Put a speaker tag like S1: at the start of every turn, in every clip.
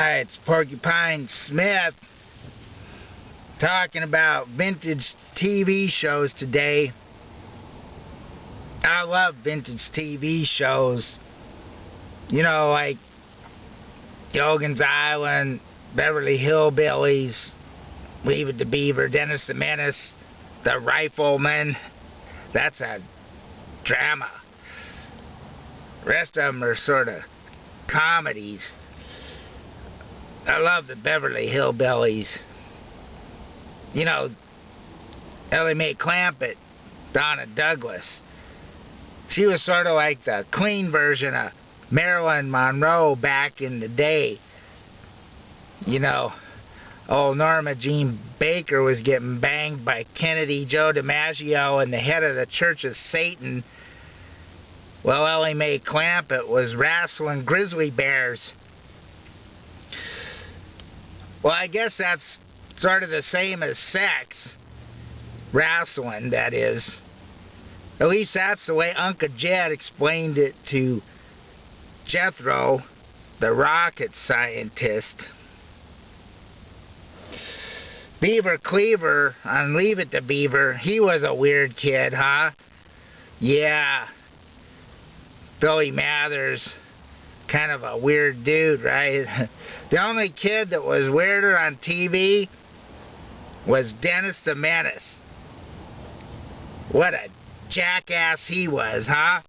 S1: Hi, it's Porcupine Smith talking about vintage TV shows today. I love vintage TV shows. You know, like Gilligan's Island, Beverly Hillbillies, Leave It to Beaver, Dennis the Menace, The Rifleman. That's a drama. The rest of them are sort of comedies. I love the Beverly Hillbillies. You know, Ellie Mae Clampett, Donna Douglas. She was sort of like the clean version of Marilyn Monroe back in the day. You know, old Norma Jean Baker was getting banged by Kennedy Joe DiMaggio and the head of the Church of Satan. Well, Ellie Mae Clampett was wrestling grizzly bears. Well, I guess that's sort of the same as sex. Wrestling, that is. At least that's the way Uncle Jed explained it to Jethro, the rocket scientist. Beaver Cleaver on Leave It to Beaver, he was a weird kid, huh? Yeah. Billy Mathers, kind of a weird dude, right? The only kid that was weirder on TV was Dennis the Menace. What a jackass he was, huh?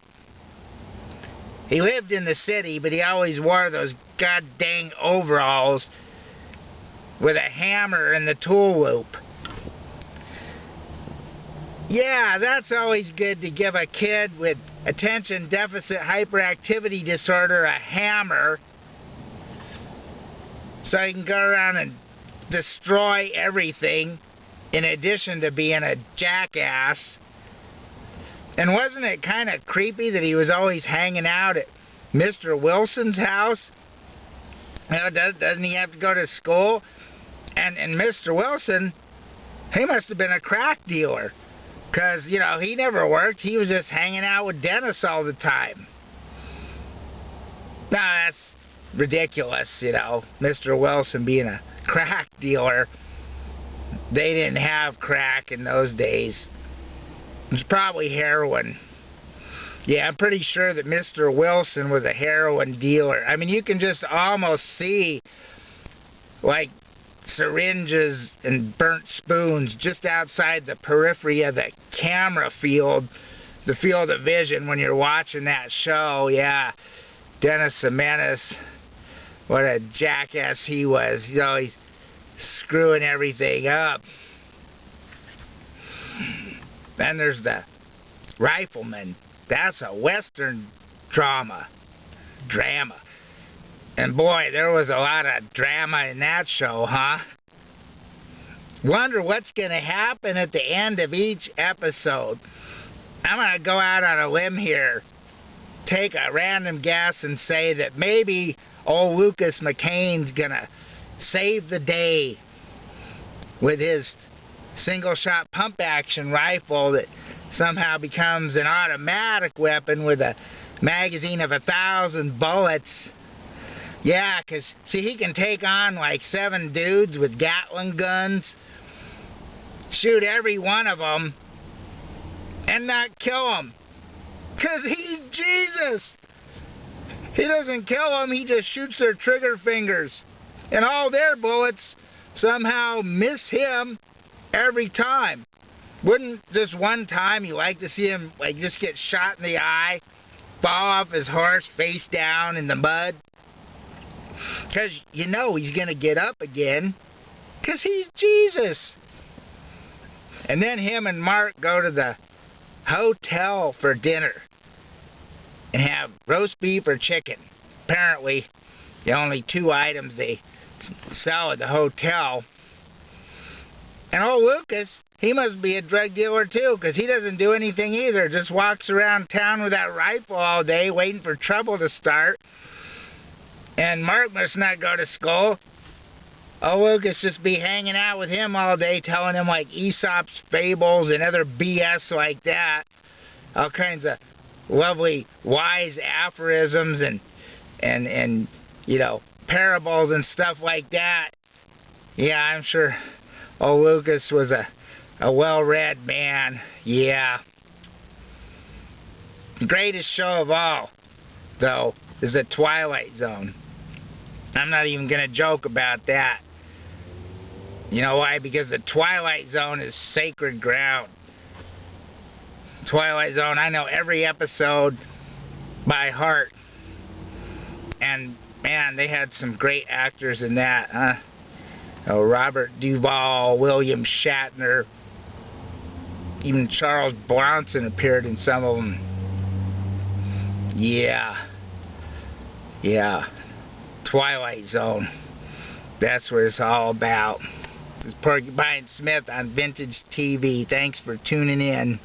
S1: He lived in the city, but he always wore those god-dang overalls with a hammer in the tool loop. Yeah, that's always good to give a kid with attention deficit hyperactivity disorder a hammer so he can go around and destroy everything in addition to being a jackass. And wasn't it kind of creepy that he was always hanging out at Mr. Wilson's house? You know, doesn't he have to go to school? And Mr. Wilson, he must have been a crack dealer. Because, you know, he never worked. He was just hanging out with Dennis all the time. Now, that's ridiculous, you know. Mr. Wilson being a crack dealer. They didn't have crack in those days. It was probably heroin. Yeah, I'm pretty sure that Mr. Wilson was a heroin dealer. I mean, you can just almost see, like, syringes and burnt spoons just outside the periphery of the camera field, the field of vision when you're watching that show. Yeah, Dennis the Menace, what a jackass he was. He's always screwing everything up. Then there's the Rifleman. That's a Western drama. And boy, there was a lot of drama in that show, huh? Wonder what's going to happen at the end of each episode. I'm going to go out on a limb here, take a random guess and say that maybe old Lucas McCain's going to save the day with his single-shot pump-action rifle that somehow becomes an automatic weapon with a magazine of 1,000 bullets. Yeah, because, see, he can take on like 7 dudes with Gatling guns, shoot every one of them, and not kill them. Because he's Jesus. He doesn't kill them, he just shoots their trigger fingers. And all their bullets somehow miss him every time. Wouldn't this one time you like to see him like just get shot in the eye, fall off his horse face down in the mud? Because you know he's going to get up again, because he's Jesus. And then him and Mark go to the hotel for dinner and have roast beef or chicken. Apparently, the only 2 items they sell at the hotel. And old Lucas, he must be a drug dealer too, because he doesn't do anything either. Just walks around town with that rifle all day waiting for trouble to start. And Mark must not go to school. Oh, Lucas just be hanging out with him all day, telling him like Aesop's fables and other BS like that. All kinds of lovely, wise aphorisms and you know, parables and stuff like that. Yeah, I'm sure old Lucas was a well-read man. Yeah. The greatest show of all, though, is The Twilight Zone. I'm not even going to joke about that. You know why? Because The Twilight Zone is sacred ground. Twilight Zone, I know every episode by heart. And, man, they had some great actors in that, huh? Oh, Robert Duvall, William Shatner, even Charles Bronson appeared in some of them. Yeah. Yeah. Twilight Zone. That's what it's all about. This is Porcupine Smith on Vintage TV. Thanks for tuning in.